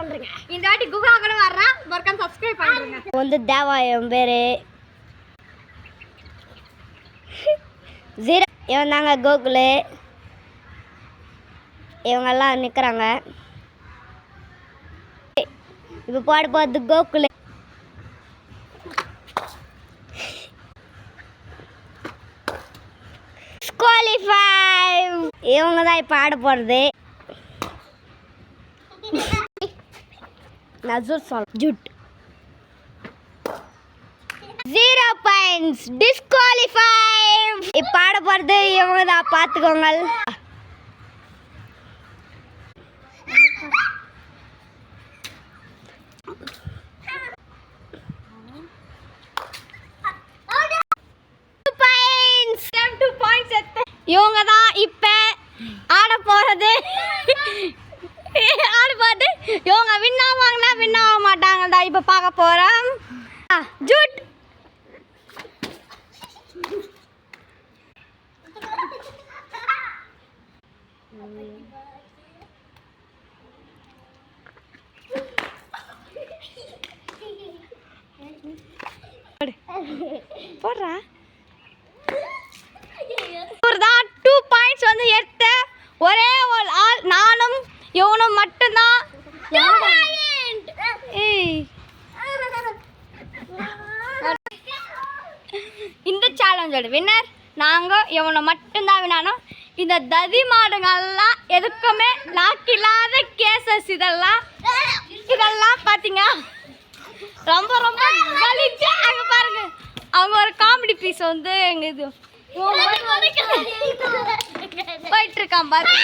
பண்றீங்க. இந்த வாட்டி குகா கூட வர்றா, மறக்காம சப்ஸ்கிரைப் பண்ணுங்க. வந்து தேவா என் பேரு. ஜீரோ இவன் தாங்க கோகுலு. இவங்கெல்லாம் நிற்கிறாங்க. இப்போ பாட போகிறது கோகுலு. குவாலிஃபை. இவங்க தான் இப்போ ஆட போகிறது. நசூர் சொல் ஜுட் 0 பாயிண்ட்ஸ் டிஸ்குவாலிஃபை. இப்போ ஆட போகிறது இவங்க தான், பார்த்துக்கோங்க. இவங்க தான் இப்ப ஆட போறது. இவங்க வின் ஆவாங்களா வின் ஆக மாட்டாங்கடா இப்ப பார்க்க போறோம். ஜூட் போடுறா. 2 பாயிண்ட்ஸ் வந்து எடுத்த ஒரே ஒரு ஆள் நானும் இவனும் மட்டும்தான். இந்த சேலஞ்சோட வின்னர் நாங்கள் இவனை மட்டும்தான் வினானோம். இந்த ததி மாடுங்கள்லாம் எதுக்குமே லாக்கில்லாத கேசஸ் இதெல்லாம் பார்த்தீங்க ரொம்ப ரொம்ப வலிச்சு. அங்கே பாருங்க அவங்க ஒரு காமெடி பீஸ் வந்து எங்க இது போயிட்டு இருக்கான் பாருங்க.